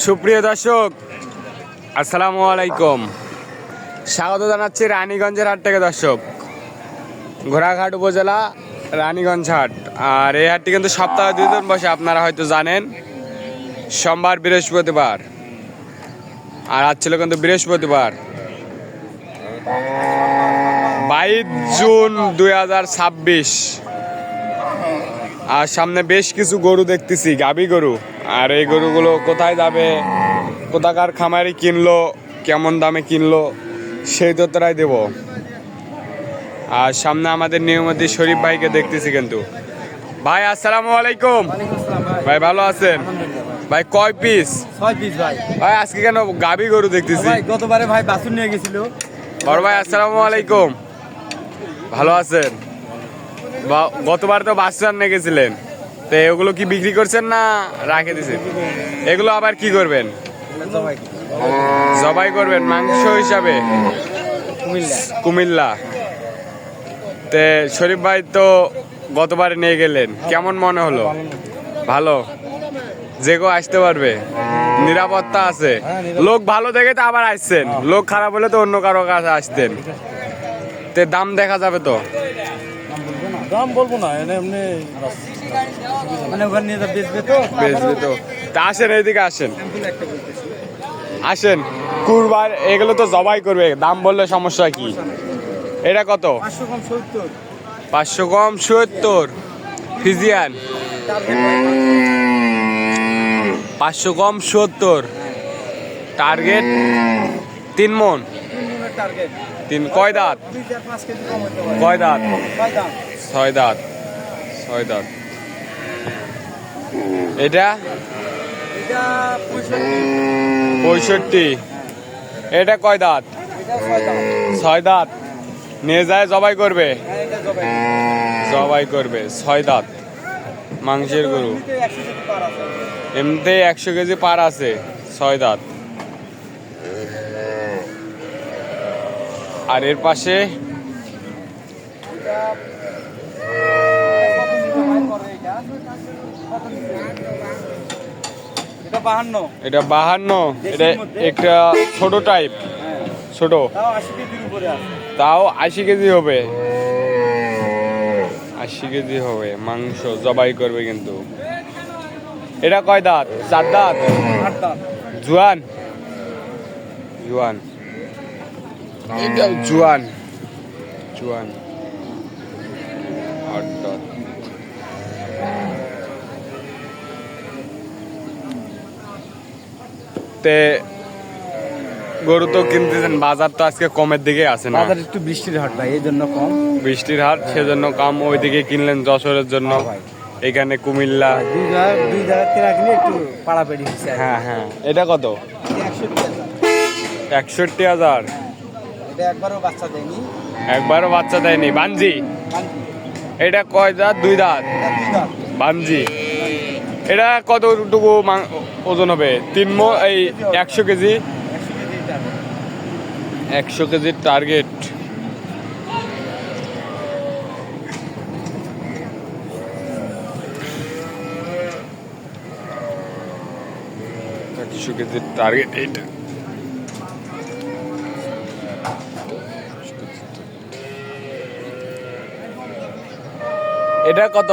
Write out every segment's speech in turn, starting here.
সুপ্রিয় দর্শক, আসসালামু আলাইকুম। স্বাগত জানাচ্ছি রানীগঞ্জের হাট থেকে। দর্শক, ঘোড়াঘাট উপজেলা রানীগঞ্জ হাট। আর এই হাটটি কিন্তু সপ্তাহে 2 দিন বসে, আপনারা হয়তো জানেন। সোমবার, বৃহস্পতিবার। আর আজ ছিল কিন্তু বৃহস্পতিবার, 22 জুন 2026। আর সামনে বেশ কিছু গরু দেখতেছি, গাভী গরু। আর এই গরুগুলো কোথায় যাবে, কোথাকার খামারি কিনলো, কেমন দামে কিনলো, সেই তথ্যটাই দেব। আর সামনে আমাদের নিয়মিত শরীফ ভাইকে দেখতেছি কিন্তু। ভাই আসসালামু আলাইকুম। ভাই ভালো আছেন? ভাই কয় পিস? 6 পিস ভাই। ভাই আজকে কেন গাভী গরু দেখতেছি? ভাই গতবারে ভাই বাছুর নিয়ে গেছিল। বড় ভাই আসসালামু আলাইকুম, ভালো আছেন? গতবার তো বাচ্চা নিয়ে গেছিলেন, তো এগুলো কি বিক্রি করছেন না রাখে দিছেন? এগুলো আবার কি করবেন? জবাই করবেন মাংস হিসাবে কুমিল্লা। তে শরীফ ভাই তো গতবারে নিয়ে গেলেন, কেমন মনে হলো? ভালো, যে কেউ আসতে পারবে, নিরাপত্তা আছে। লোক ভালো দেখে তো আবার আসছেন, লোক খারাপ হলে তো অন্য কারো কাছে আসতেন। তে দাম দেখা যাবে তো? দাম বলবো না, এমনি মানে ওখানে নিয়ে বেচবে তো। বেচবে তো। তা আসেন, এইদিকে আসেন, আসেন। কুরবার এগুলো তো জবাই করবে, দাম বললে সমস্যা কি? এটা কত? 500 কম 70। 500 কম 70 ফিজিয়ান। 500 কম 70, টার্গেট 3 মন। 3 কয় দাঁত? 5 কেজি কম হতে পারে। কয় দাঁত? 6 দাম। 6 দাঁত। এটা এটা 65। এটা কয় দাঁত? এটা 6 দাম। 6 দাঁত। নিয়ে যায় জবাই করবে? হ্যাঁ, এটা জবাই। জবাই করবে। 6 দাঁত মাংসের গরু। এমনিতে 100 কেজি পার আছে। এমনিতে 100 কেজি পার আছে। 6 দাঁত। আর এর পাশে এটা 52। এটা 52। এটা একটা ছোট টাইপ, ছোট, তাও 80 কেজির উপরে আছে। তাও 80 কেজি হবে। 80 কেজি হবে মাংস, জবাই করবে কিন্তু। এটা কয় দাঁত? 4 দাঁত। 8 দাম। জুয়ান, জুয়ান। এটা জুয়ান, জুয়ান। 8 দাঁত। তে গরু তো কিনতেছেন, বাজার তো আজকে কমের দিকে আছে না? বাজার একটু বৃষ্টির হাট ভাই, এই জন্য কম। বৃষ্টির হাট, সেজন্য কম। ওইদিকে কিনলেন যশোরের জন্য, এখানে কুমিল্লা। দুই জায়গার থেকে কিনে একটু পাড়াপাড়ি হচ্ছে। হ্যাঁ হ্যাঁ। এটা কত? 61,000। এটা একবারও বাচ্চা দেয়নি। একবারও বাচ্চা দেয়নি। বাঞ্জি। এটা কয় দাঁত? 2 দাঁত। বাঞ্জি। এটা কতটুকু ওজন হবে? 3 মণ। এই 100 কেজি। 100 কেজির টার্গেট। টার্গেট এইটা। এটা কত?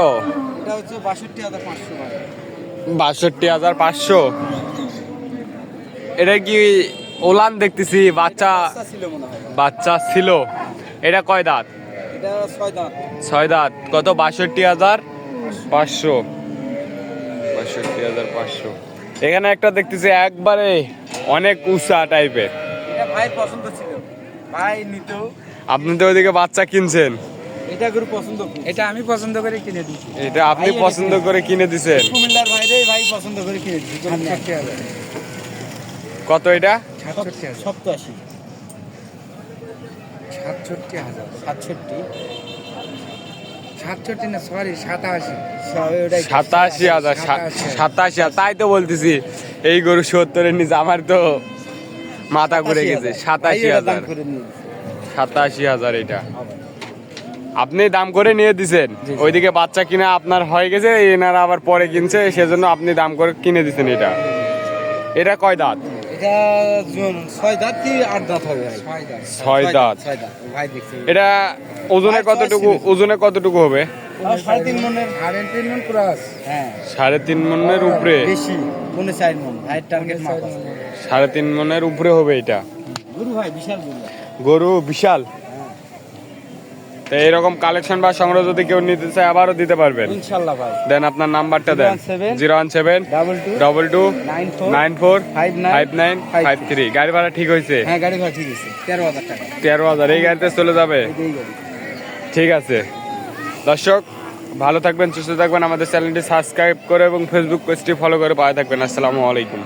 এটা হচ্ছে 62,500 ভাই। 62,500। এটা কি ওলান দেখতেছি? বাচ্চা ছিল মনে হয়। বাচ্চা ছিল। এটা কয় দাঁত? এটা 6 দাম। 6 দাঁত। কত? 62,500। 62,500। এখানে একটা দেখতেছি একবারে অনেক উঁচা টাইপের। এটা ভাই পছন্দ ছিল, ভাই নিত। আপনি তো ওইদিকে বাচ্চা কিনছেন। এটা গরু পছন্দ, এটা আমি পছন্দ করে কিনে দিয়েছি। এটা আপনি পছন্দ করে কিনে দিছেন? কুমিল্লার ভাইরে ভাই পছন্দ করে কিনে দিয়েছি। 67,000। কত এটা? 87,000। 87,000। 67 না, সরি 87,000। 87,000। 87,000। তাই তো বলতেছি, এই গরু 70-এর নিচে। আমার তো মাথা ঘুরে গেছে। 87,000। 87,000 এটা। আপনি দাম করে নিয়ে দিছেন, জি। ওইদিকে বাচ্চা কিনা আপনার হয়ে গেছে, এনারা আবার পরে কিনছে, সেজন্য আপনি দাম করে কিনে দিছেন এটা। এটা কয় দাঁত? এটা 6 দাঁত কি 8 দাঁত হবে ভাই? 6 দাঁত। 6 দাঁত ভাই দেখছি। এটা ওজনে ভাই, কতটুকু, ছয় ওজনে কতটুকু হবে? 3.5 মনের 3.5 মন প্লাস। হ্যাঁ 3.5 মনের উপরে। বেশি 4 মন হাইট টার্গেট মাপ আছে। 3.5 মনের উপরে হবে এটা। গরু ভাই বিশাল গরু। গরু বিশাল। তো এইরকম কালেকশন বা সংগ্রহ যদি কেউ নিতে চায় আবারও দিতে পারবেন। ইনশাআল্লাহ ভাই। দেন আপনার নাম্বারটা দেন। 017 017 22 92 94 94 5953। গাড়ি ভাড়া ঠিক হয়েছে? হ্যাঁ গাড়ি ভাড়া ঠিক আছে 13,000 টাকা। 13,000 এই গাড়িতে চলে যাবে। এই গাড়ি। ঠিক আছে দর্শক, ভালো থাকবেন, সুস্থ থাকবেন, আমাদের চ্যানেলটি সাবস্ক্রাইব করে এবং ফেসবুক পেজটি ফলো করে পাশে থাকবেন। আসসালামু আলাইকুম।